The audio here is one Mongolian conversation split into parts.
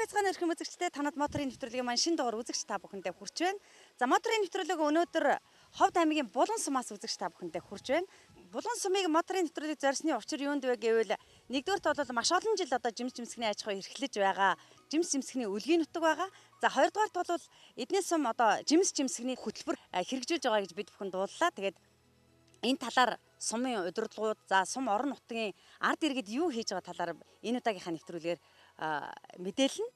байцгааны өрхөн үзэгчдээ танад моторын нэвтрүүлгийн маань шинэ дугаар үзэгч та бүхэндээ хүрч байна. За моторын нэвтрүүлэг өнөөдөр Ховд аймгийн Булган сумаас үзэгч та бүхэндээ хүрч байна. Булган сумыг моторын нэвтрүүлэг зорьсны учир юунд вэ гэвэл нэгдүгээрт бол маш олон жил одоо жимс жимсгний аж ахуй эрхлэж байгаа. Жимс жимсгний үлгийн нутаг байгаа. За хоёрдугаарт бол эдний сум одоо жимс жимсгний хөтөлбөр хэрэгжүүлж байгаа гэж бид бүхэн дууллаа. Тэгээд энэ талаар сумын удирдлагууд, за сум орон нутгийн ард иргэд юу хийж байгаа талаар энэ удаагийнхаа нэвтрүүлгээр мэдээлнэ.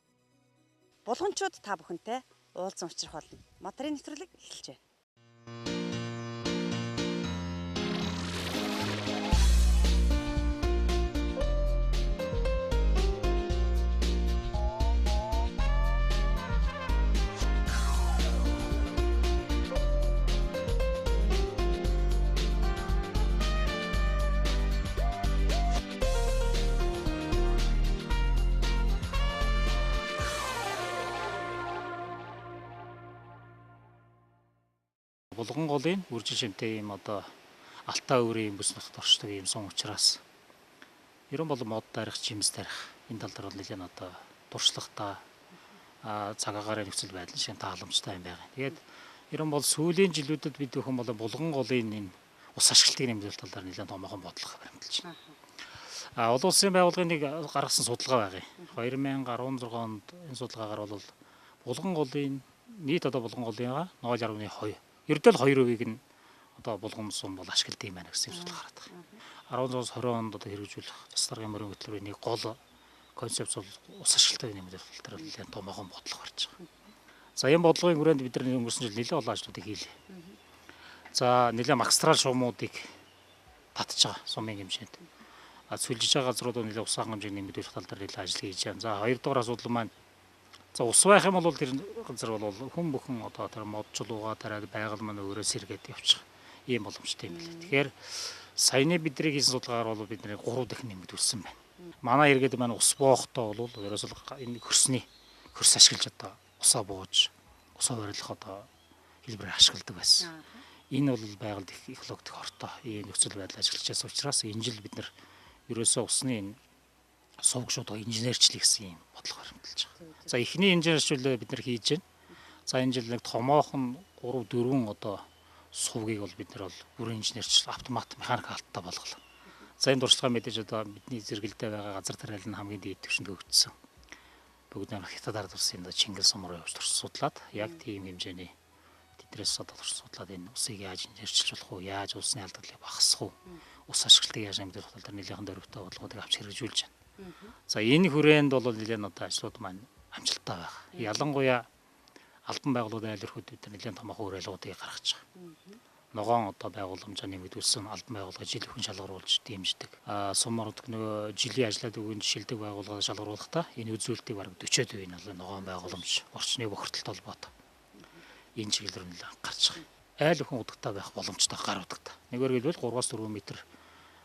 Булганчууд та бүхэнтэй уулзсан учрах болно. Моторын нэвтрүүлэг эхэлж байна. Булган голын үржин шимтэй ийм одоо алтаа өөрийн бүс нутагт оршдог ийм сум учраас ерөн бол мод тарих, жимс тарих энэ тал дээр бол нэлээд одоо туршлагатай цагаагаар нөхцөл байдал шиг тааламжтай юм байна. Тэгээд ерөн бол сүүлийн жилүүдэд бид бүхэн бол булган голын энэ ус ашиглалтыг нэмэгдүүлэх тал дээр нэлээд томоохон бодлого баримталж байна. Олон улсын байгууллагын нэг гаргасан судалгаа байгаа юм. 2016 онд энэ судалгаагаар бол булган голын нийт одоо булган голынгаа 0.2 ердөө л 2% нь одоо булган сум бол ашигладаг юм байна гэсэн судалгаа гараад байгаа. 19-20 онд одоо хэрэгжүүлэх засгийн мөрийн хөтөлбөрийн нэг гол концепц бол ус ашиглалтыг нэмэгдүүлэх тал дээр томоохон бодлого гарч байгаа. За энэ бодлогын хүрээнд бид нар өнгөрсөн жил нэлээд олон ажлуудыг хийлээ. За нэлээд магистрал шуумуудыг татж байгаа сумын хэмжээнд. Сүлжиж байгаа газруудад нэлээд усан хэмжээг нэмэгдүүлэх тал дээр нэлээд ажил хийж байгаа. За хоёрдугаар асуудал маань за ус байх юм бол тэр газар бол хүн бүхэн одоо тэр модчлуугаа тараад байгаль маань өөрөө сэргээд явчих ийм боломжтой юм билээ. Тэгэхээр саяны бидний хийсэн судалгаагаар бол бидний 3 дахин нэмэгдүүлсэн байна. Манай иргэд маань ус боохтой бол ерөөсөө энэ хөрс ашиглаж одоо усаа бууж усаа барилах одоо хэлбэрээр ашигладаг байсан. Энэ бол байгальд их экологик хортой ийм нөхцөл байдал ажиглаж байгаа учраас энэ жил бид нар ерөөсөө усны энэ сувгшууд инженерчлэг гэсэн юм бодлого баримталж байгаа. За эхний инженерчлэлээ бид нар хийж байна. За энэ жил нэг томоохон 3-4 одоо сувгийг бол бид нар бол бүрэн инженерчлэл автомат механик алттай болголоо. За энэ дуршлага мэдээж одоо бидний зэрэгэлдээ байгаа газар тариалал нь хамгийн дээд түвшинд хөгжсөн. Бүгд нэг хятад ард улсын Чингис сум руу явж турш судлаад яг тийм хэмжээний тэдрээс одоо турш судлаад энэ усыг яаж инженерчилж болох вэ? Яаж усны алдагдлыг багасгах вэ? Ус ашиглалтыг яаж нэмэгдүүлэх тал дээр нэлээхэн дөрвтэй бодлогуудыг авч хэрэгжүүлж байна. За энэ хүрээнд бол нэлээд одоо ажлууд маань амжилттай байгаа. Ялангуяа албан байгууллагын айл өрхөд бид нэлээд томоохон үр ажиллагаудыг гаргаж байгаа. Ногоон одоо байгууламжаа нэмэгдүүлсэн албан байгууллага жил бүхэн шалгаруулж дэмждэг. Сум орд нөгөө жилийн ажлаад өгөн жишээлдэг байгууллагаа шалгаруулахдаа энэ үзүүлэлтийг бараг 40% нь бол ногоон байгууламж орчны бохирдолтой холбоотой энэ чиглэлээр нь гарч байгаа. Айл бүхэн удагтай байх боломжтой гар удагтай. Нэгээр хэлбэл 3-4 м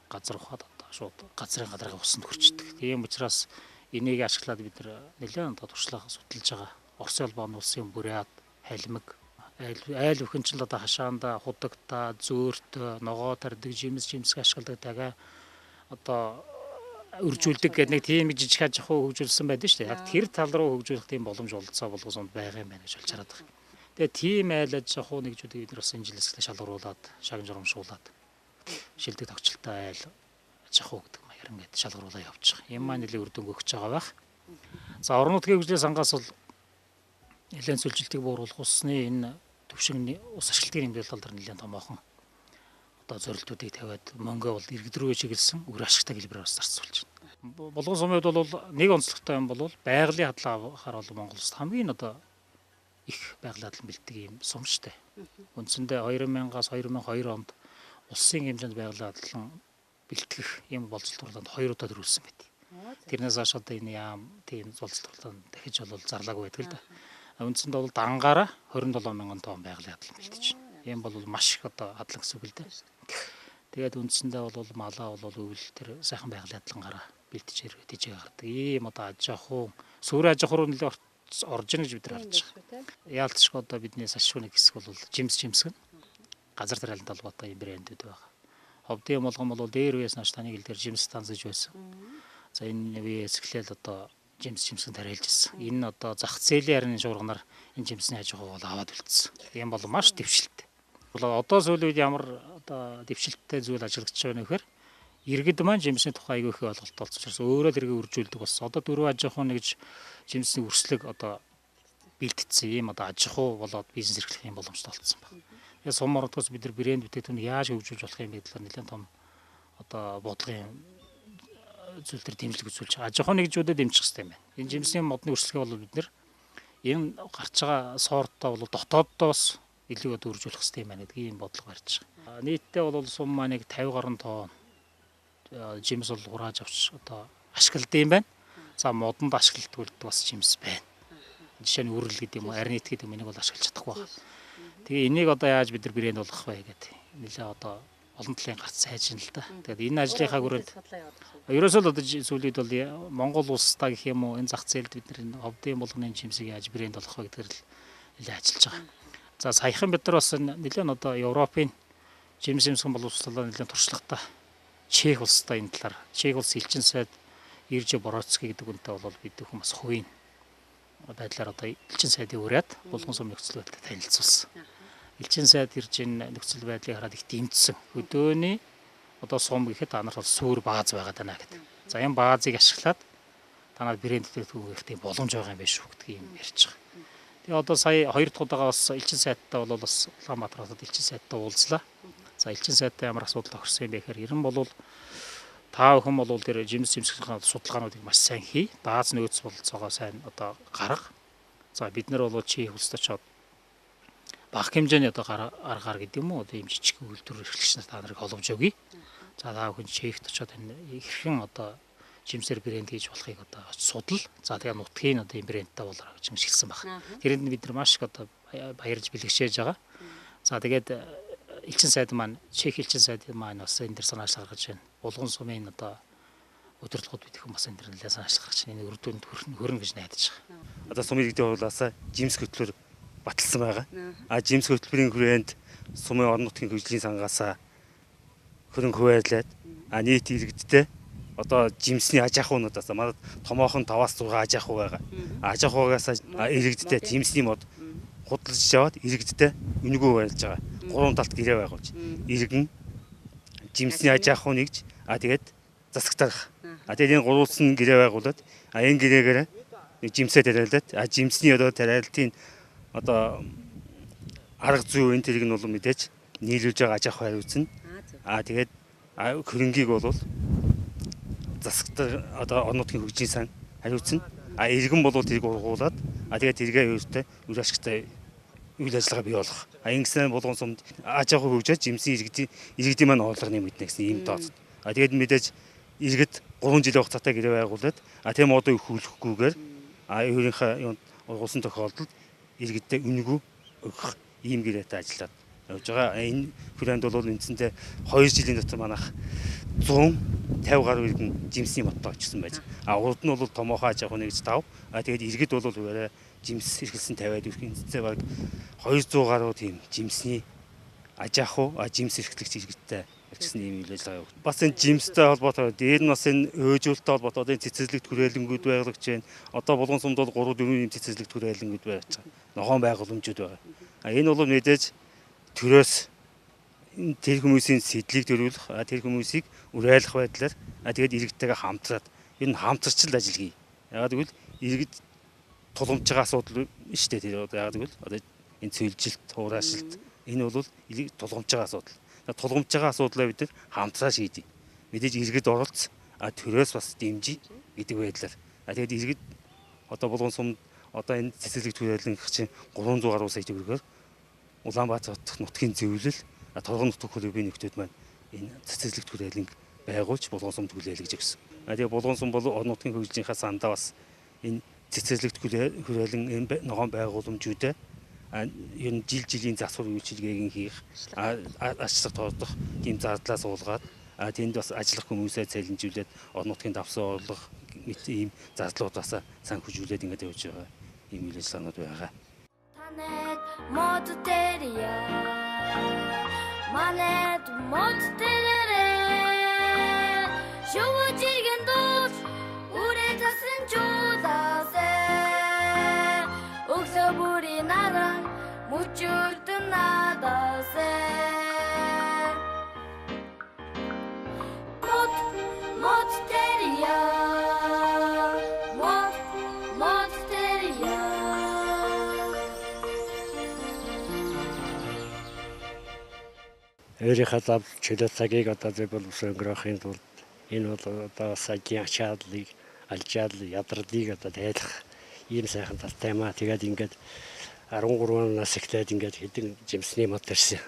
газар ухаад шууд газрын гадарга усанд хүрчдэг. Тийм учраас энийг ашиглаад бид нэлээд одоо туршлага судалж байгаа. Орсын улбааны улсын бүрээд халимаг айл бүхэн ч л одоо хашаанда худагта зөөрт ногоо тарьдаг жимс ашигладаг тагаа одоо өржүүлдэг гэдэг нэг тийм жижиг аж ахуй хөгжүүлсэн байдаг шүү дээ. Яг тэр тал руу хөгжүүлэх тийм боломж олдсоо болгосонд байгаа юм байна гэж болж хараад байна. Тэгээ тийм айл аж ахуй нэгжүүдийг бид нар бас энэ жилээс шалгаруулад шагнал журамшуулад шилдэг тогтчлолтой айл аж ахуй гэдэг маягаар ингээд шалгаруулаа явж байгаа. Юм маань нэлээд үр дүн өгч байгаа байх. За орон нутгийн хөгжлийн сангаас бол нэлээд сүлжилтийг бууруулах усны энэ төвшин ус ашиглалтын нэмэгдүүлэх тал дээр нэлээд томоохон одоо зорилтуудыг тавиад мөнгө бол иргэд рүү чиглэсэн үр ашигтай хэлбэрээр бас зарцуулж байна. Булган сумын хувьд бол нэг онцлогтой юм бол байгалийн хадлага хараад Монгол улсад хамгийн одоо их байгалийн хадлан бэлддэг юм сум штэ. Үндсэндээ 2000-аас 2002 онд улсын хэмжээнд байгалийн хадлан бэлтгэх юм болцолтуулаад 2 удаа төрүүлсэн байт. Тэрнээс хойш одоо энэ яам тийм болцолтуулаад дахиж бол зарлаагүй байдаг л да. Үндсэндээ бол дангаараа 27 мянган тонн байгалийн хадлан бэлтэж байна. Ийм бол маш их одоо хадлан гэсэн үг л дээ. Тэгээд үндсэндээ бол малаа бол өвөл тэр сайхан байгалийн хадлангаараа бэлтэж иргэдэж гардаг. Ийм одоо аж ахуй сүрэ аж ахуй нэлээ орж ийн гэж бид нар харж байгаа. Яалтчгүй одоо бидний салшгүй нэг хэсэг бол жимсгэн газар тариалан талбайтай юм брэндүүд байгаа. Ховдын Булган бол дээр үеэс нааш таны хэл дээр жимс станцж байсан. За энэ үеэс эхлээл одоо жимсгэн тариалж ирсэн. Энэ одоо зах зээлийн харин шуурганаар энэ жимсний аж ахуй бол аваад үлдсэн. Тийм бол маш дэвшилттэй. Одоо сүүлийн үед ямар одоо дэвшилттэй зүйл ажиглагдаж байгаа нөхөр иргэд маань жимсний тухай айгүй их ойлголт олцож ирсэн. Өөрөө л эргээ үржүүлдэг болсон. Одоо дөрөв аж ахуй нэгж жимсний үрслэг одоо бэлтгэсэн юм одоо аж ахуй болоод бизнес эрхлэх юм боломжтой болсон байна. Тэгээ сум ордгоос бид нар брэнд бүтээгдэхүүн яаж хөгжүүлж болох юм бэ гэхээр нэлээд том одоо бодлогын зүйл төр дэмжлэг үзүүлж байгаа. Аж ахуй нэгжүүдэд дэмжих хэрэгтэй юм байна. Энэ жимсний модны үрслэгээ бол бид нар энэ гарч байгаа сорттоо бол дотооддоо бас илүү одоо үржүүлэх хэрэгтэй юм байна гэдгийг ийм бодлого барьж байгаа. Нийтдээ бол сум маань 50 гаруй тонн жимс бол хурааж авч одоо ашигладаг юм байна. За модонд ашигладаг бас жимс байна. Жишээ нь үрэл гэдэг юм уу, арнит гэдэг юм энийг бол ашиглаж чадахгүй байна. Тэгээ энийг одоо яаж бид нар брэнд болгох вэ гэдэг нэлээ одоо олон талын гарц сайжин л да. Тэгээд энэ ажлынхаа хүрээнд ерөөсөө л одоо сүүлийн үед бол Монгол улстай гэх юм уу энэ зах зээлд бид нар энэ ховдын булганы жимсийг яаж брэнд болгох вэ гэдгээр л нэлээ ажиллаж байгаа. За саяхан бид нар бас нэлээд одоо Европын жимс юмсгэн боловсруулалтаар нэлээд туршлагатай Чех улстай энэ талаар Чех улс элчин сайд Ирж Бороцкий гэдэг үнтэй бол бид бүхэн бас хувийн байдлаар одоо элчин сайдын уряд булган сум нөхцөл байдлыг танилцуулсан. Элчин сайд ирж энэ нөхцөл байдлыг хараад их дэмжсэн. Өдөөний одоо сум гэхэд та нарт бол суур бааз байгаа даа гэдэг. За энэ баазыг ашиглаад та нарт брэнд төлөвлөх тийм боломж байгаа юм байна шүү гэдгийг юм ярьж байгаа. Тэгээ одоо сая 2 дахь удаага бас элчин сайдтай бол бас Улаанбаатар хотод элчин сайдтай уулзлаа. За элчин сайдтай ямар асуудал тохирсон юм бэ гэхээр ер нь бол та бүхэн бол тэр жимс жимсгэн судалгаануудыг маш сайн хий. Бааз нөөц бололцоогоо сайн одоо гарга. За бид нар бол Чех улстай чад бага хэмжээний одоо аргаар гэдэг юм уу одоо юм жижиг үйлдвэр эрхлэгч нар та нарыг оловж өгье. За та бүхэн Чехт очиод энэ хэрхэн одоо жимсээр брэнд хийж болохыг одоо судал. За тэгээ нутгийн одоо юм брэндтэй болоо гэж хэлсэн байна. Тэрэнд бид нар маш их одоо баярж бэлгшээж байгаа. За тэгээд элчин сайд маань Чех элчин сайд маань бас энэ дэр санаач гаргаж байна. Булган сумын одоо удирдлагууд бид их бас энэ дэр нэлээд санаач гаргаж байна. Энэ үрдүнд хөрнө гэж найдаж байгаа. Одоо сумын иргэдийн хуулиасаа жимс хөтлөөр баталсан байгаа. Жимс хөтөлбөрийн хүрээнд сумын орон нутгийн хөгжлийн сангаасаа хөрөнгө хуваарлаад нийт иргэдтэй одоо жимсний аж ахуйнуудаас манай томоохон 5-6 аж ахуй байгаа. Аж ахуйгаас иргэдтэй жимсний мод худалдаж аваад иргэдтэй үнэгүй хуваарлаж байгаа. 3 талд гэрээ байгуулж иргэн жимсний аж ахуй нэгж тэгээд засагтарах. Тэгээд энэ гурвуулсан гэрээ байгуулад энэ гэрээгээр жимсээ тариалаад жимсний одоо тариалтын одоо арга зүй энэ тэрийг нь бол мэдээж нийлүүлж байгаа аж ахуй хариуцна. Тэгээд хөрөнгийг бол засагтар одоо орон нутгийн хөгжлийн сан хариуцна. Иргэн бол тэрийг ургуулад тэгээд тэргээ өөртөө үр ашигтай үйл ажиллагаа бий болгох. Ингэсэн булган сумд аж ахуй хөгжөөж жимсийн иргэдийн маань орлого нэмэгдэнэ гэсэн ийм тооцоо. Тэгээд мэдээж иргэд 3 жилийн хугацаатай гэрээ байгуулад тийм одоо их хүлэхгүйгээр өөрийнхөө ургуулсан тохиолдолд иргэдтэй үнэгүй өгөх ийм гэрээтэй ажиллаад явж байгаа. Энэ хүрээнд бол үндсэндээ 2 жилийн дотор манайх 150 гаруй иргэн жимсний модтой очсон байж. Урд нь бол томоохон аж ахуй нэгж 5. Тэгээд иргэд бол угаараа жимс эрхэлсэн 50-аад үрхэнцээ баг 200 гаруй тийм жимсний аж ахуй жимс эрхлэгч иргэдтэй гэсэн ийм үйл ажиллагаа явагдав. Бас энэ жимстэй холбоотой дээр нь бас энэ өөжүүлэлттэй холбоотой одоо энэ цэцэрлэгт хүрээлэнгүүд байгуулж байна. Одоо булган сумд бол 3-4 ийм цэцэрлэгт хүрээлэнгүүд байж байгаа. Нохоон байгууламжууд байгаа. Энэ бол мэдээж төрөөс тэр хүмүүсийн сэдлийг төрүүлэх, тэр хүмүүсийг уриалах байдлаар тэгээд иргэдтэйгээ хамтраад энэ хамтарчил ажил хий. Ягаад гэвэл иргэд тулгамж байгаа асуудал биш үү тэр ягаад гэвэл одоо энэ цэлжилт, хуурайшилт энэ бол тулгамж байгаа асуудал. Тулгамж байгаа асуудлаа бид нар хамтраа шийдэе. Мэдээж иргэд оролц, төрөөс бас дэмжиж гэдэг байдлаар. Тэгээд иргэд одоо булган сумд одоо энэ цэцэрлэгт хүрээлэнгэх чинь 300 гаруй сая төгрөгөөр Улаанбаатар хотын нутгийн зөвлөл торгон нутаг клубын нөхдүүд маань энэ цэцэрлэгт хүрээлэнг байгуулж булган сумд хүлээлгэж өгсөн. Тэгээд булган сум бол орон нутгийн хөгжлийнхаа сандаа бас энэ цэцэрлэгт хүрээлэн энэ ногоон байгууламжуудаа энэ жилийн засвар үйлчилгээг хийх ачлах тоодох тийм зардлаа суулгаад тэнд бас ажиллах хүмүүсээ цалинжуулаад орон нутгийн давсан орлого ийм зардлуудаас санхүүжүүлээд ингэж явж байгаа ийм үйл ажиллагаанууд байгаа. Танайд мод тарья манайд мод тарья шувжиген дууч үрээ тасан чуулаасэ өглөө бүрийн нараа мөчөрдөн надаасэ мод тарья мод тарья өөрийнхөө зав чөлөө цагийг одоо зөвхөн өнгөрөөхийн тулд энэ бол одоо саягийн ачааллыг алжаал ядралыг одоо тайлах ийм сайхан талтай юм аа. Тэгээд ингээд 13 нас ихлээд ингээд хэдэн жимсний мод тарьсан.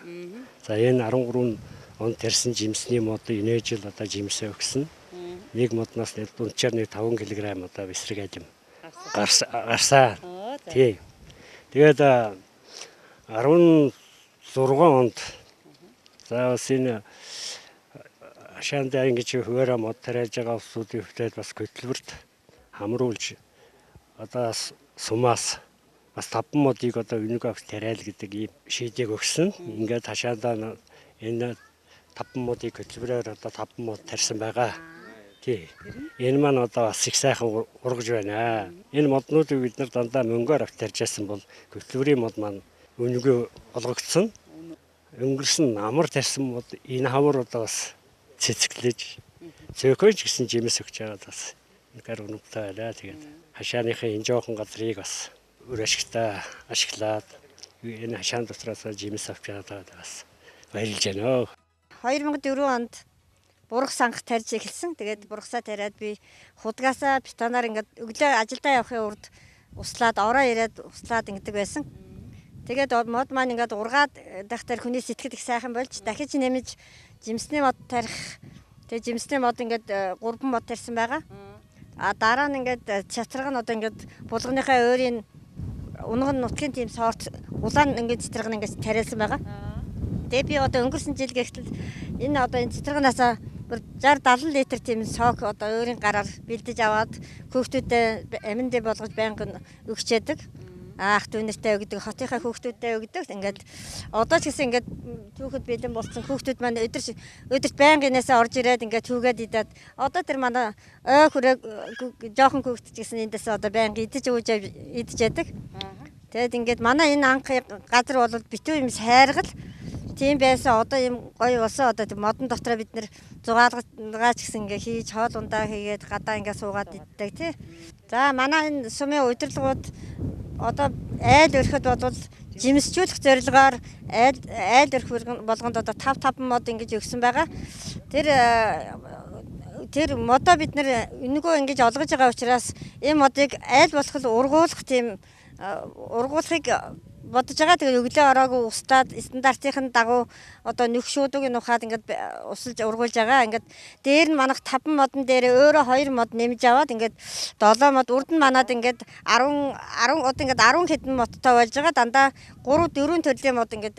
За энэ 13 он тарьсан жимсний мод инээж л одоо жимсээ өгсөн. Нэг модноос дүнчээр нэг 5 кг одоо бисрэг айдам гарсаа. Тий. Тэгээд 16 онд за бас энэ хашаандаа ингэж хуваараа мод тариаж байгаа усуудын хөвлөд бас хөтөлбөрт хамруулж одоо сумаас бас 5 модыг одоо үнэг авч тариал гэдэг ийм шийдийг өгсөн. Ингээд хашаандаа энэ 5 модыг хөтөлбөрөөр одоо 5 мод тарьсан байгаа. Тий. Энэ маань одоо бас их сайхан ургаж байна. Энэ моднуудыг бид нар дандаа мөнгөөр авч тарьжсэн бол хөтөлбөрийн мод маань үнэгүй олгогдсон. Өнгөрсөн амар тарьсан мод энэ хавар одоо бас цэцгэлж цөөхөж гэсэн жимс өгч байгаа бас гар өнөмтэй байлаа. Тэгээд хашааныхаа энэ жоохон газрыг бас үр ашигтай ашиглаад энэ хашаан дотроос жимс авч байгаа бас баярлж байна. 2004 онд бурах санх тарьж эхэлсэн. Тэгээд бурахсаа тариад би худгаасаа бетоноор ингээд өглөө ажилдаа явахын урд услаад ороо ирээд услаад ингэдэг байсан. Тэгээд мод маань ингээд ургаад дахтар хүний сэтгэл их сайхан болж дахиж нэмж жимсний мод тарих. Тэгээд жимсний мод ингээд 3 мод тарьсан байгаа. А дараа нь ингээд чатраг нь одоо ингээд булганыхаа өөрийн унган нутгийн тийм сорт улаан ингээд цэтрэг нь ингээд тариалсан байгаа. Тэгээд би одоо өнгөрсөн жил гэхтэл энэ одоо энэ цэтрэгнаас 60-70 литр тийм сок одоо өөрийн гараар бэлдэж аваад хүүхдүүдэд аминдээ болгож байнгын өгчээдэг. Ах дүү нэртэй өгдөг, хотынхаа хүүхдүүдэд өгдөг. Ингээд одоо ч гэсэн ингээд түүхэд бэлэн болсон хүүхдүүд маань өдөрт байнгын инээсээ орж ирээд ингээд түүгээд идээд одоо тэр манай ой хүрээ жоохон хүүхэд ч гэсэн эндээс одоо байнга идэж яадаг. Тэгэд ингээд манай энэ анхны газар бол битүү юм сайргал тийм байсан. Одоо юм гоё болсон. Одоо модон дотроо бид нэр зугаалгаач гэсэн ингээ хийж хоол ундаа хийгээд гадаа ингээ суугаад иддэг тий. За манай энэ сумын удирдлагууд одоо айл өрхөд бол жимсжүүлэх зорилгоор айл өрх болгонд одоо 5 мод ингэж өгсөн байгаа. Тэр модоо бид нэр энэгүй ингэж олгож байгаа учраас энэ модыг айл болох ургуулах тийм ургуулахыг бодож байгаа. Тэгээ өглөө ороогүй устдаад стандартын дагуу одоо нөхшүүдийг нухаад ингээд усалж ургуулж байгаа. Ингээд дээр нь манах 5 модон дээр өөрөө 2 мод нэмж аваад ингээд 7 мод урд нь манад ингээд 10 одоо ингээд 10 хэдэн модтой болж байгаа. Дандаа 3-4 төрлийн мод ингээд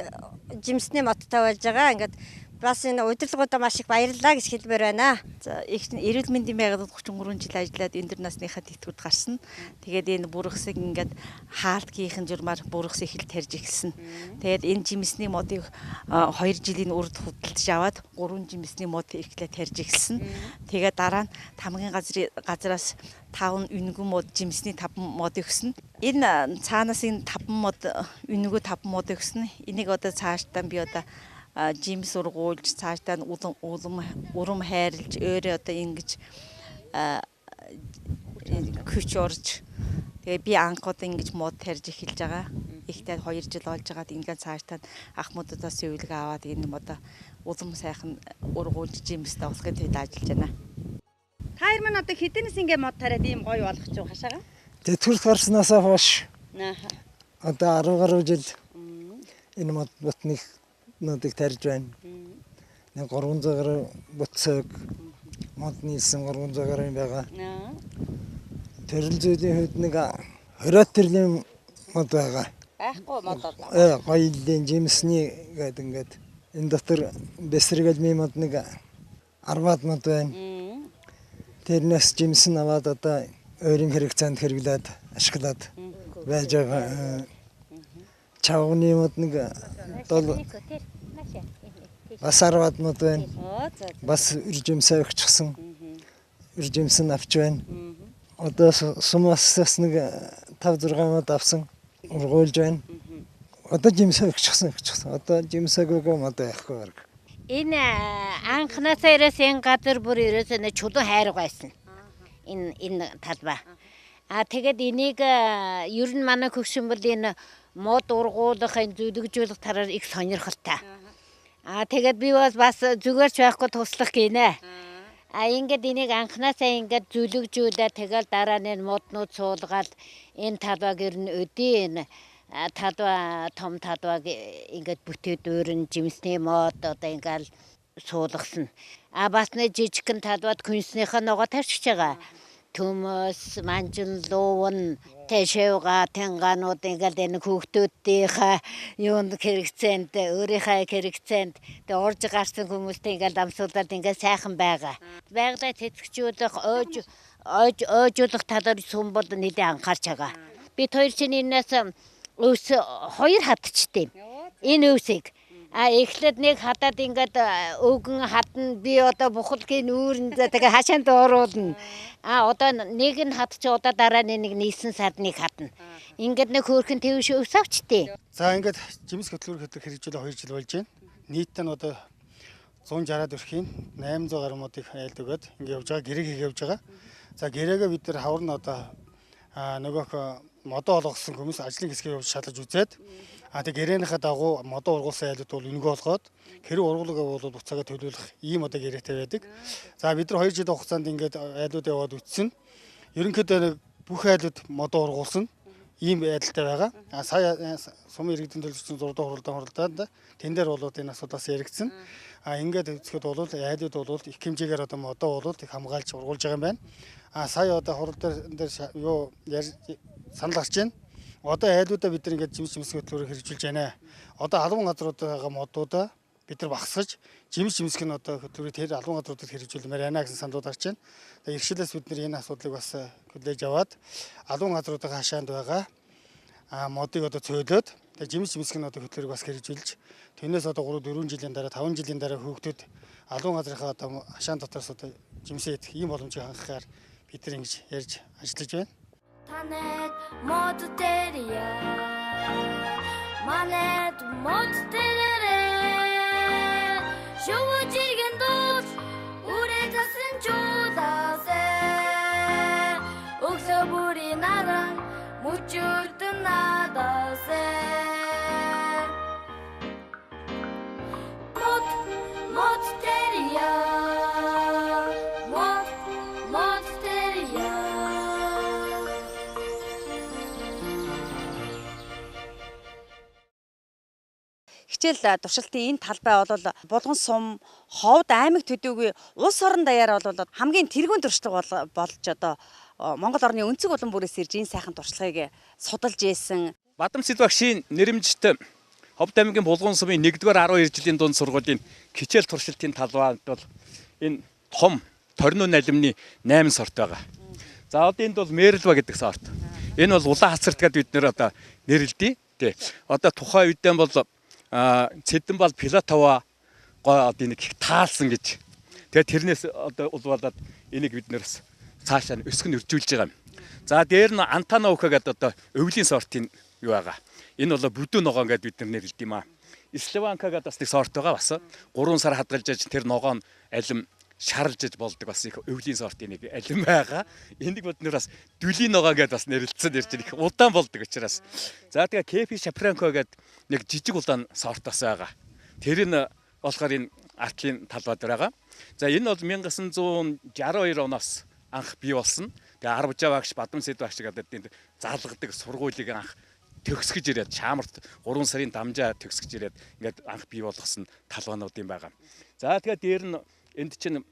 жимсний модтой болж байгаа. Ингээд бас энэ удирдлагуудаа маш их баярлалаа гэж хэлбэр байна. За эрүүл мэндийн байгууллагад 33 жил ажиллаад энэ төр насныхаа тэтгэврт гарсан. Тэгээд энэ бургасыг ингээд хаалтгийнхэн журмаар бургас их л тарьж эхэлсэн. Тэгээд энэ жимсний модыг 2 жилийн урд худалдаж аваад 3 жимсний мод ихлэ тарьж эхэлсэн. Тэгээд дараа нь тамгын газраас 5 үнэгүй мод жимсний 5 мод өгсөн. Энэ цаанаас энэ 5 мод үнэгүй 5 мод өгсөн. Энийг одоо цаашдаа би одоо жимс ургуулж цаашдаа урам хайрлж өөрөө одоо ингэж хүч орж тэгээ би анхудаа ингэж мод тарьж эхэлж байгаа. Ихтэй 2 жил болж байгаад ингээд цаашдаа ахмуудаас зөвлөгөө аваад энэ модоо улам сайхан ургуулж жимстэй болохын тулд ажиллаж байна. Та хоёр маань одоо хэдэнээс ингэ мод тариад ийм гоё болгоч юу хашаага? Тэтгэврт гарснасаа хойш одоо 10 гаруй жил энэ мод ботны нүүдийг тарьж байна. Нэг 300 гаруй ботсог модны сэн 300 гаруй байгаа. Төрөл зүйлийн хувьд нэг 20 төрлийн мод байгаа. Байхгүй мод байна. Гоёлын жимсний гэдэг ингээд энэ дотор бэсрэгэл мод нэг 10-аад мод байна. Тэрнээс жимс нь аваад одоо өөрийн хэрэгцээнд хэрэглээд ашиглаад байж байгаа. Чавны мод нэг бас 10-аад мод байна. Бас үржимсээ өгчихсэн. Үржимс нь авч байна. Одоо сумаас нэг 5-6 мод авсан ургуулж байна. Одоо жимсэг өгчихсэн. Одоо жимсэг өгөө мод яахгүй баг. Энэ анхнаасаа ирээс энэ газар бүр ирээс энэ чулуун хайрга байсан. Энэ талбай. Тэгээд энийг ер нь манай хөгшин бол энэ мод ургуулах, энэ зүлэгжүүлэх тараар их сонирхолтой. Тэгээд би бас зүгээрч байхгүй туслах гинэ. Ингээд энийг анхнаасаа ингээд зүлэгжүүлээ. Тэгэл дараа нь моднууд суулгаад энэ талбайг ер нь өдөө энэ талбай том талбайг ингээд бүтээд өөрн жимсний мод одоо ингээд суулгасан. Бас нэг жижигхэн талбайд күнснийхээ ногоо тавьчих байгаа. Төмөс, манжин, луун, тэшэвга, тэнганууд ингээд энэ хүүхдүүдийнхээ юунд хэрэгцээнд, өөрийнхөө хэрэгцээнд тэ орж гарсан хүмүүстэй ингээд амсуулаад ингээд сайхан байгаа. Байгалаа цэцгчүүлэх, ойжуулах талаар сүм бол нэлээд анхаарч байгаа. Бид хоёр чинь энэс өвс 2 хатчтэй. Энэ өвсийг эхлээд нэг хадаад ингээд өгөн хатна би одоо бухалгийн үүрэнд тэгээ хашаанд оруулна. Одоо нэг нь хатч одоо дараа нь нэг нийсэн садныг хатна. Ингээд нэг хөөрхөн твш өвс авчтээ. За ингээд жимс хөтлөөр хэрэгжүүлээ 2 жил болж байна. Нийт нь одоо 160-аад өрхийн 800 гаруй модыг айлд өгөөд ингээд явж байгаа, гэрэг хийгээ явж байгаа. За гэрээгээ бид нар хавар нь одоо нөгөөх модоо олгосон хүмүүс ажлын хэсгээ явж шалгаж үзээд тэг гэрээнийхээ дагуу модоо ургуулсан айлууд бол үнгөө олгоод хэрэг ургуулгаа бол буцаагаа төлөвлөх ийм одоо гэрээтэй байдаг. За бид нар 2 жилийн хугацаанд ингээд айлууд яваад үтсэн. Ерөнхийдөө бүх айлууд модоо ургуулсан ийм байдалтай байгаа. Сая сумын иргэдийн төлөвлөсөн 6 дахь хуралдаанд тэн дээр бол энэ асуудлаас яригдсан. Ингээд үзэхэд бол айлууд бол их хэмжээгээр одоо модоо бол их хамгаалж ургуулж байгаа юм байна. Сая одоо хурал дээр юу санал гарч байна. Одоо айлуудаа бид нар ингээд жимс хөтлөөр хэрэгжүүлж байна. Одоо албан газрууд байгаа модуудаа бид нар багсгаж жимс нь одоо хөтлөөрийг тэр албан газруудад хэрэгжүүлмээр байна гэсэн саналууд гарч байна. Тэгээ иргэшлээс бид нар энэ асуудлыг бас хүлээж аваад албан газруудын хашаанд байгаа модыг одоо цөөлөөд тэгээ жимс нь одоо хөтлөөрийг бас хэрэгжүүлж тэрнээс одоо 3-4 жилийн дараа 5 жилийн дараа хүүхдүүд албан газрынхаа одоо хашаан дотроос одоо жимсээ идэх ийм боломжийг хангахаар бид нар ингэж ярьж ажиллаж байна. Танайд мод тарья манайд мод тарья шүүжиген дууч үрээ тасан чуулаасаа өглөө бүрийн нараа мөчөрдөн надаасаа мод тарья мод тарья. Хичээл туршилтын энэ талбай бол Булган сум, Ховд аймаг төдийгүй улс орон даяар бол хамгийн тэргуун туршлага болж одоо Монгол орны өнцөг улан бүрээс ирж энэ сайхан туршлагыг судалж ийсэн. Бадамсэл багшийн нэрэмжтэй Ховд аймгийн Булган сумын 1-р 12 жилийн дунд сургуулийн хичээл туршилтын талбайд бол энэ том торин налимны 8 сорт байгаа. За одоо энд бол Мэрэлба гэдэг сорт. Энэ бол улаан хацарт гэдэг бид нэр одоо нэрлэдэг. Тэ. Одоо тухайн үедээ бол цэдэн бол пилотова гоо одоо нэг их таалсан гэж. Тэгээд тэрнээс одоо улбалаад энийг бид нэрс цаашаа өсгөн өржүүлж байгаа юм. За дээр нь антана ухаа гэдэг одоо өвлийн сортын юу байгаа. Энэ бол бүдүүн ногоон гэдэг бид нар нэрлэдэг юм аа. Иславанка гэдэг бас нэг сорт байгаа бас 3 сар хадгалж тэр ногоо нь алим шарлж болдог бас их өвлийн сортын нэг алим байгаа. Энийг бид нар бас дүлийн ногоо гэдээ бас нэрлэлцэн ирж их удаан болдог учраас. За тэгээ кефи шапранко гэдэг нэг жижиг улаан сорт бас байгаа. Тэр нь болохоор энэ артлын талбайд байгаа. За энэ бол 1962 оноос анх бий болсон. Тэгээ 10 жаа багш Бадамсэл багш гэдэг энэ залгадаг сургуулийг анх төгсгөж ирээд Чаамарт 3 сарын дамжаа төгсгөж ирээд ингээд анх бий болгосон талбайнууд юм байгаа. За тэгээ дээр нь энд чинь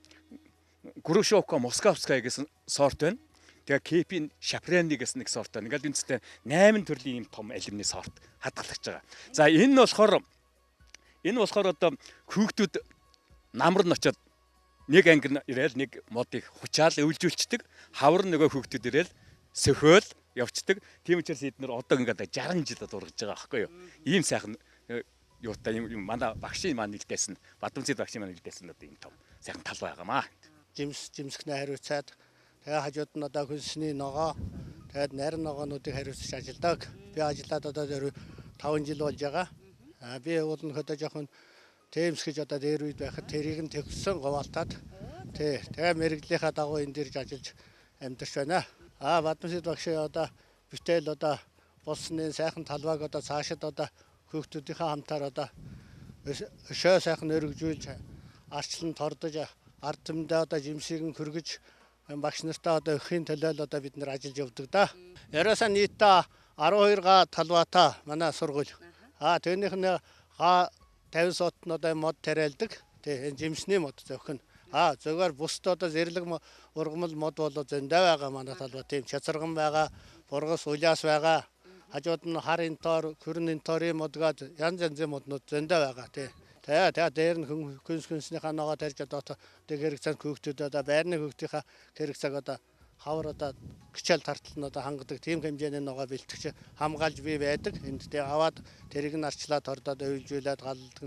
Грушовка Московская гэсэн сорт байна. Тэгээ кепин шапряны гэсэн нэг сорт байна. Ингээд үнэстэй 8 төрлийн юм том алюминий сорт хадгалагдж байгаа. За энэ болохоор одоо хүүхдүүд намар нь очоод нэг анги ирээл нэг модыг хучаал өвлжүүлцдэг. Хавар нөгөө хүүхдүүд ирээл сөхөөл явцдаг. Тийм учраас эдгээр одоо ингээд 60 жил дургаж байгаа байхгүй юу? Ийм сайхан юутай юм манай багшийн маань нэлдээсэн. Бадамсэл багшийн маань нэлдээсэн одоо ийм том сайхан тал байгаамаа. Жимскнээ хариуцаад Тэгээ хажууд нь одоо хөлсний ногоо тэгээд нарийн ногоонуудыг хариуцж ажилладаг. Би ажиллаад одоо 5 жил болж байгаа. Би уулнахад жоохон тэмсгэж одоо дээр үед байхад тэрийг нь төгссөн говалтаад тэгээ мэрэгжлийнхаа дагуу энэ дэрж ажиллаж амьдарч байна. Бадамсэд багш одоо битэл одоо болсны сайхан талбайг одоо цаашид одоо хүүхдүүдийнхээ хамтаар одоо өшөө сайхан өргөжүүлж арчлан тордож ард түмэндээ одоо жимсийг нь хөргөж багш нартаа одоо өхийн төлөө л одоо бид нэр ажиллаж явдаг да. Яриасаа нийтдээ 12 га талбайтай манай сургууль. Тэрнийх нь га 50 сот нь одоо мод тариалдаг. Энэ жимсний мод зөвхөн. Зөвхөн бусд одоо зэрлэг ургамал мод бол зөндөө байгаа манай талбай. Тийм чацарган байгаа, бургас улаас байгаа. Хажууд нь хар интор, хөрн инторын модгаад янз янзын моднууд зөндөө байгаа. Тэгээ дээр нь хүнснийхаа ногоо тарьж одоо хэрэгцээ хүүхдүүд одоо байрны хүүхдийнхаа хэрэгцээг одоо хавар одоо гिचэл тартал нь одоо хангадаг тийм хэмжээний ногоо бэлтгэж хамгаалж бий байдаг. Энд тэгээ аваад тэрийг нь арчлаад ордоод уйлжүүлээд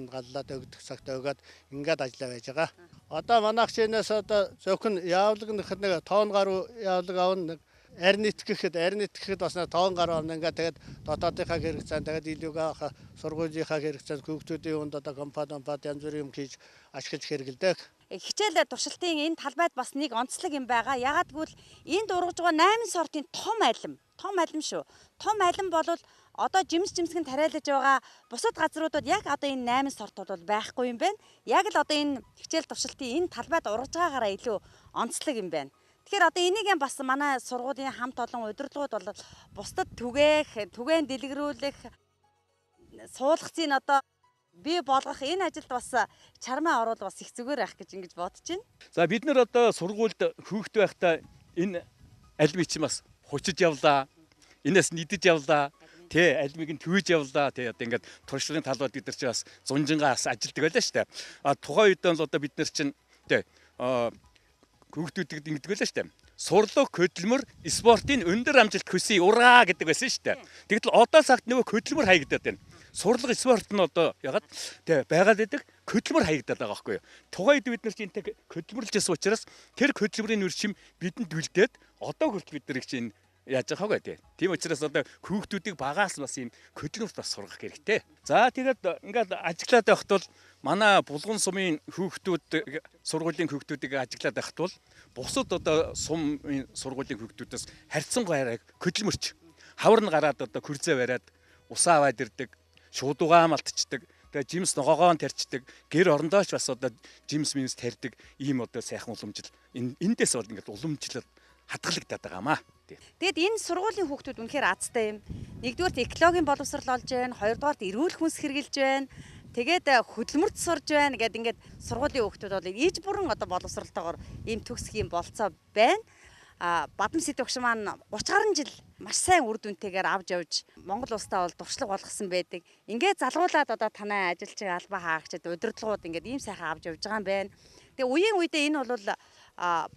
галлаад өгдөг цагт өгөөд ингээд ажиллаа байж байгаа. Одоо манайхчнээс одоо зөвхөн яавлаг нэг тоон гаруй яавлаг авна арнит гэхэд бас тоон гаруй авна ингээд тэгээд дотоодынхаа хэрэгцээ тэгээд илүүгээ сургуулийнхаа хэрэгцээ хүүхдүүдийн хүнд одоо компани янз бүрийн юм хийж ашиглаж хэрэгэлдэг. Хичээл туршилтын энэ талбайд бас нэг онцлог юм байгаа. Ягаад гэвэл энд ургаж байгаа 8 сортын том алим шүү. Том алим бол одоо жимсгэн тариалж байгаа бусад газруудад яг одоо энэ 8 сортууд бол байхгүй юм байна. Яг л одоо энэ хичээл туршилтын энэ талбайд ургаж байгаагаараа илүү онцлог юм байна. Тэгэхээр одоо энийг бас манай сургуулийн хамт олон удирдлагууд бол бусдад түгээн дэлгэрүүлэх суулгацыг одоо бий болгох энэ ажилд бас чармаа оруулах бас их зүгээр байх гэж ингэж бодож байна. За бид нэр одоо сургуульд хүүхэд байхдаа энэ альмиг чинь бас хучиж явлаа. Энээс нийдэж явлаа. Альмиг нь төвөж явлаа. Одоо ингээд туршлагын талбайд бид нар чинь бас зунжингаас ажилдаг байлаа шүү дээ. Тухайн үед бол одоо бид нар чинь хүүхдүүдэд ингэдэг байлаа шүү дээ. Сурлаг хөдөлмөр спортын өндөр амжилт хүсье ураа гэдэг байсан шүү дээ. Тэгтэл одоо цагт нөгөө хөдөлмөр хаягдаад байна. Сурлаг спорт нь одоо ягаад байгаад байдаг хөдөлмөр хаягдаад байгаа байхгүй юу. Тухайн үед бид нар чинь хөдөлмөрлж байсан учраас тэр хөдөлмөрийн үршим бидэнд үлдээд одоо хүртэл бид нар чинь яаж байгааг тий. Тийм учраас одоо хүүхдүүдийг багаас бас ийм хөдөлмөрт бас сургах хэрэгтэй. За тэгээд ингээд ажиллаад байхад бол манай Булган сумын хүүхдүүд сургуулийн хүүхдүүдийг ажиллаад байхад бол бусад одоо сумын сургуулийн хүүхдүүдээс харьцангуй хөдөлмөрч хавар нь гараад одоо хүрзээ бариад усаа аваад ирдэг, шуудуугаа малтчдаг, тэгээ жимс ногоогоо тарьчдаг, гэр орондооч бас одоо жимс минс тарьдаг ийм одоо сайхан уламжил эндээс бол ингээд уламжлал хадгалагдаад байгаамаа. Тэгэд энэ сургуулийн хүүхдүүд үнэхээр азтай юм. Нэгдүгээрт экологийн боловсрол олж байна, хоёрдугаарт эрүүл хүнс хэрглэж байна. Тэгээд хөдөлмөрт сурж байна гэдэг ингээд сургуулийн хүүхдүүд бол ээж бүрэн одоо боловсролтойгоор ийм төгсөх юм болцоо байна. Бадамсэд багш маань 30 гаруй жил маш сайн үр дүнтэйгээр авч явж Монгол улстай бол дуршлаг болгосон байдаг. Ингээд залгуулад одоо танай ажиллаж байгаа албаа хаагчид удирдлагууд ингээд ийм сайхан авч явж байгаа юм байна. Тэгээ үеийн үедээ энэ бол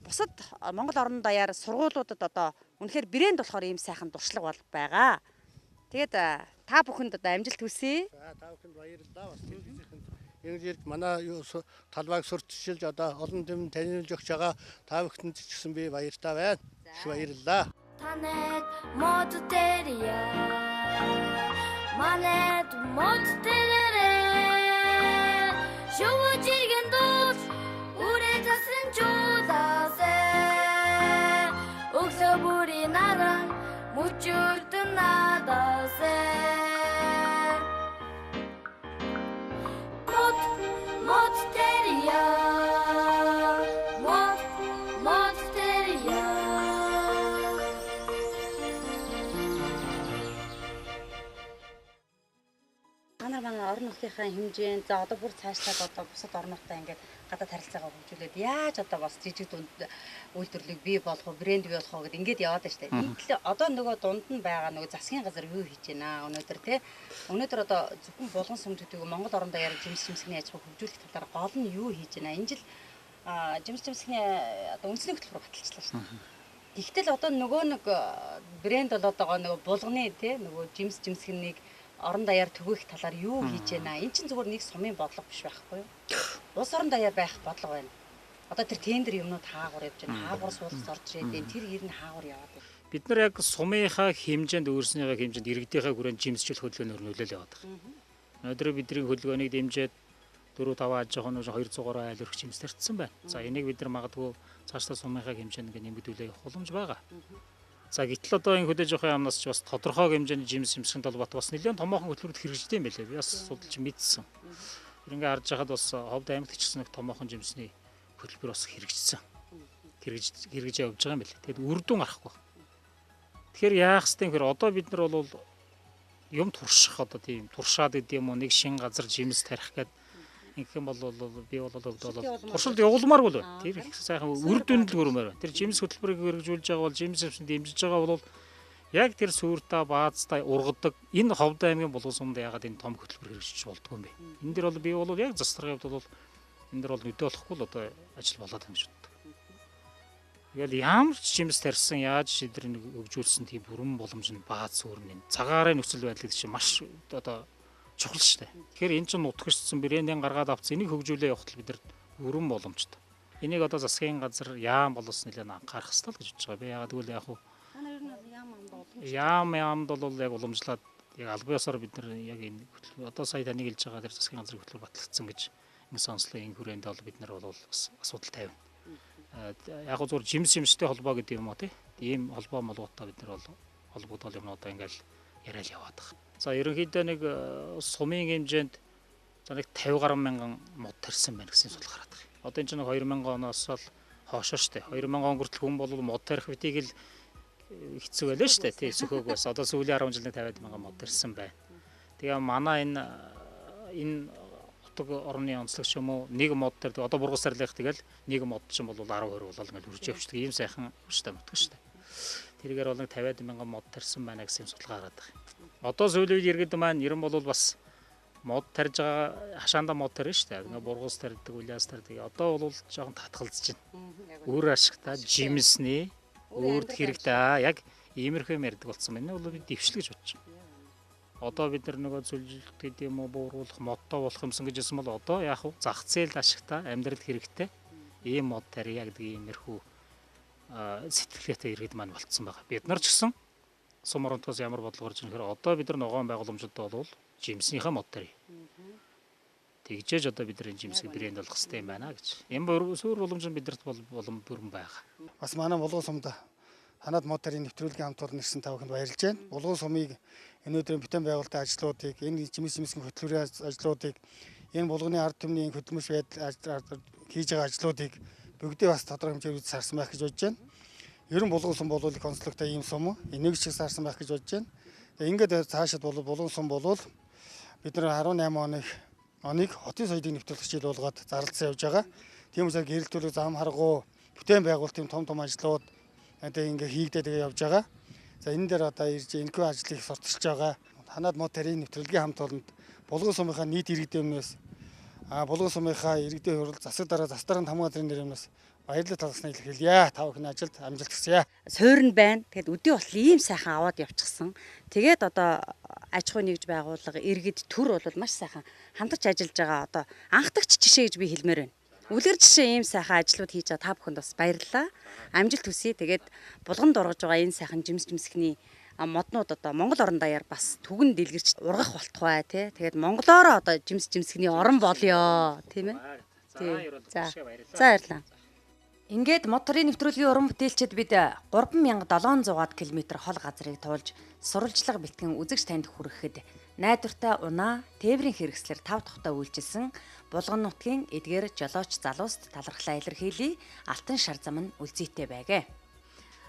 бусад Монгол орон даяар сургуулиудад одоо үнэхээр брэнд болохоор ийм сайхан дуршлаг бол байгаа. Тэгээд та бүхэнд одоо амжилт хүсье. Та бүхэнд баярлалаа бас ингэж манай талбайг сурталчилж одоо олон түмэнд танилцуулж өгч байгаа та бүхэнд ч гэсэн би баяртай байна. Их баярлалаа. Танайд мод тарья. Манайд мод тарья. Шувжиген дууч үрээ тасан чуулаасаа. Өглөө бүрийн наран мөчөрдөн надаасаа. Мод тарья. Мод тарья. Манай орон нутгийнхаа хэмжээнд за одоо бүр цаашлаад одоо бусад орнуудтай ингээд гадаад харилцаагаа хөгжүүлээд яаж одоо бас жижиг дунд үйлдвэрлэлийг бий болгох, брэнд бий болгох гэдэг ингээд яваад байна шүү дээ. Нийтлээ одоо нөгөө дунд нь байгаа нөгөө засгийн газар юу хийж байна өнөөдөр те. Өнөөдөр одоо зөвхөн Булган сум гэдэг Монгол орон даяар жимсгний аж ахуйг хөгжүүлэх талаар гол нь юу хийж байна? Энэ жил жимсгний одоо үндэсний хөтөлбөр баталчихлаа шүү дээ. Гэхдээ л одоо нөгөө нэг брэнд болоод байгаа нөгөө Булганы те нөгөө жимсгнийг орон даяар төгөөх талаар юу хийж байна? Энд чинь зүгээр нэг сумын бодлого биш байхгүй юу? Улс орон даяар байх бодлого байна. Одоо тэр тендер юмнууд хаагур явж байна. Хаагур суулгаж орж ирээд байна. Тэр ер нь хаагур яваад байна. Бид нар яг сумынхаа хэмжээнд өөрснийхөө хэмжээнд иргэдийнхээ хүрээнд жимсчил хөдөлгөөнөөр нөлөөлөд яваад байгаа. Өнөөдөр бидний хөдөлгөөнийг дэмжиж 4-5 аж ахуйн 200 айл өрх жимс тарьсан байна. За энийг бид нар магадгүй цаашдаа сумынхаа хэмжээнд нэмэгдүүлэх боломж байгаа. За гэтэл одоо энэ хөдөөж явах яамнаас ч бас тодорхой хэмжээний жимс шимсгэнд бол бас нэлээд томоохон хөтөлбөрөд хэрэгждэг юм байлээ. Би бас судалж мэдсэн. Ингээ харж байхад бас Ховд аймагт ч гэсэн томоохон жимсний хөтөлбөр бас хэрэгжсэн. Хэрэгж явж байгаа юм байлээ. Тэгэд үр дүн гарахгүй. Тэгэхээр яах ёстой юм хэр одоо бид нар бол юм турших одоо тийм туршаад гэдэг юм уу нэг шин газар жимс тарих гэдэг ингэх юм бол би бол туршилт явуулмаар бол байна. Тэр их сайхан үр дүнд л хүрмээр байна. Тэр жимс хөтөлбөрийг хэрэгжүүлж байгаа бол жимс шимсэнд дэмжиж байгаа бол яг тэр сүртаа баазтай ургадаг энэ Ховд аймгийн Булган сумд ягаад энэ том хөтөлбөр хэрэгжиж болдгоо юм бэ? Энэ дэр бол би бол яг застрахын хувьд бол энэ дэр бол нүдэ болохгүй л одоо ажил болоод байгаа юм шиг боддог. Тэгэл ямар ч жимс тарьсан яаж шийдвэр өгжүүлсэн тийм бүрэн боломж нь бааз сүрнэ. Цагаарын нөхцөл байдлыг чинь маш одоо чухал шүү дээ. Тэгэхээр энэ чинь нутагшсан брэндийн гаргаад авсан энийг хөгжүүлээ явахад бид нар бүрэн боломжтой. Энийг одоо засгийн газар яам боловс нэлээд анхаарах хэрэгтэй л гэж бодож байгаа. Би ягаад гэвэл яг хуу яамд бол яг уламжлаад яг албан ёсоор бид нар яг энэ одоо сая таныг хэлж байгаа тэр засгийн газрын хөтөлбөр батлагдсан гэж энэ сонслоо энэ хүрээнд бол бид нар бол бас асуудал тавина. Яг гоо зүгээр жимс шимстэй холбоо гэдэг юм уу тийм холбоо молготоо бид нар бол холбогдол юмнуудаа ингээл яриад яваад байгаа. За ерөнхийдөө нэг сумын хэмжээнд за нэг 50 гаруй мянган мод тарьсан байна гэсэн судал гараад байгаа. Одоо энэ чинь 2000 оноос л хоошоо штэ. 2000 он хүртэл хүн бол мод тарих битийг л хэцүү байлаа штэ. Тий сөхөөг бас одоо сүүлийн 10 жилд 50 мянган мод тарьсан байна. Тэгээ манай энэ утга орны онцлогч юм уу нэг мод тарьдаг. Одоо бургас сарлах тэгэл нэг мод чинь бол 10 20 болол ингээл үрж явчихдаг. Ийм сайхан штэ мутдаг штэ. Тэргээр бол нэг 50 мянган мод тарьсан байна гэсэн судал гараад байгаа. Одоо сүүлийн иргэд маань ер нь бол бас мод тарьж байгаа хашаанда мод тарьна шүү дээ. Ингээ бургуус тарьдаг, улиас тарьдаг. Одоо бол жоохон татгалзаж байна. Өөр ашигтай жимсний өөрт хэрэгтэй яг иймэрхүү ярьдаг болсон байна. Энэ бол би дэвшил гэж бодож байна. Одоо бид нар нөгөө зөвлөлт гэдэг юм уу бууруулах модтой болох юмсан гэж хэлсэн бол одоо яг хуу зах зээл ашигтай амьдралд хэрэгтэй ийм мод тарья гэдэг иймэрхүү сэтгэлгээтэй иргэд маань болцсон байгаа. Бид нар ч гэсэн сум оронтоос ямар бодлого гарч ирэх хэрэг одоо бид нар ногоон байгууламжид бол жимснийхээ мод тарья. Тэгжээж одоо бид нар энэ жимсийг брэнд болгох хэрэгтэй юм байна гэж. Энэ суур боломж нь бидэрт болон бүрэн байгаа. Бас манай Булган сумд ханаад мод тарьяаны нэвтрүүлгийн хамт олон ирсэн та бүхэнд баярлж байна. Булган сумыг энэ өдрийн бүтээн байгуулалтын ажлуудыг, энэ жимс шимсгийн хөтөлбөрийн ажлуудыг, энэ булганы ард түмний хөдөлмөрч байдал хийж байгаа ажлуудыг бүгдээ бас тодорхой хэмжээгээр үзсарсан байх гэж бодож байна. Ер нь Булган сум бол их онцлогтой ийм сум. Энийг ч сарсан байх гэж бодож байна. Тэгээ ингээд цаашид бол Булган сум бол бид нар 18 оныг хотын соёлыг нэвтрүүлэх хичээл болгоод зарлалцсан явж байгаа. Тийм учраас гэрэл төлөв зам харгуу бүтээн байгуулалтын том ажлууд одоо ингээ хийгдээд явж байгаа. За энэ дээр одоо ирж энэхүү ажлыг сурталчилж байгаа. Ханаад мод тарьяаны нэвтрүүлгийн хамт олонд Булган сумынхаа нийт иргэдээс Булган сумынхаа иргэдийн хурал засаг дараа застарын хамгааллын нэрнээс баярлалаа талхснаа илэрхийлье. Та бүхэн ажилд амжилт хүсье. Суурин байна. Тэгэд өдөө бол ийм сайхан аваад явчихсан. Тэгээд одоо аж ахуй нэгж байгууллага иргэд төр бол маш сайхан хамтарч ажиллаж байгаа одоо анхдагч жишээ гэж би хэлмээр байна. Үлгэр жишээ ийм сайхан ажлууд хийж байгаа та бүхэнд бас баярлалаа. Амжилт хүсье. Тэгээд булганд оргож байгаа энэ сайхан жимсхний моднууд одоо Монгол орон даяар бас түгэн дэлгэрч ургах болтугай тий. Тэгээд монголоор одоо жимсхний орон болёо тийм ээ. За баярлалаа. Ингээд мод тарьяаны нэвтрүүлгийн уран бүтээлчид бид 3700 км хол газрыг туулж сурвалжлага бэлтгэн үзэгч танд хүрэхэд найдвартай унаа, тээврийн хэрэгслэр 5 тухтай үйлчилсэн Булган нутгийн эдгээр жолооч залууст талархлаа илэрхийлье. Алтан шар зам нь үлзийтэй байгээ.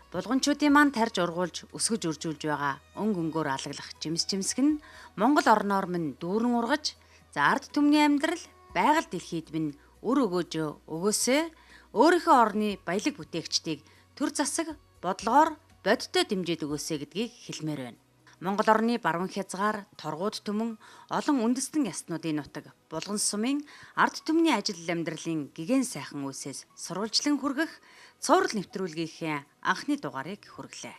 Булганчуудын маань тарж ургуулж өсгөж үржүүлж байгаа өнгөнгөөр алаглах жимсэг нь Монгол орноор минь дүүрэн ургаж ард түмний амьдрал байгаль дэлхийд минь өр өгөөсөө өөрийнхөө орны баялаг бүтээгчдийг төр засаг бодлогоор бодиттой дэмжиж өгөөсэй гэдгийг хэлмээр байна. Монгол орны баруун хязгаар, торгууд түмэн олон үндэстэн ястнуудын нутаг Булган сумын ард түмний ажил амьдралын гигэн сайхан үсээс сурвалжлан хүргэх цуврал нэвтрүүлгийнхээ анхны дугаарыг хүргэлээ.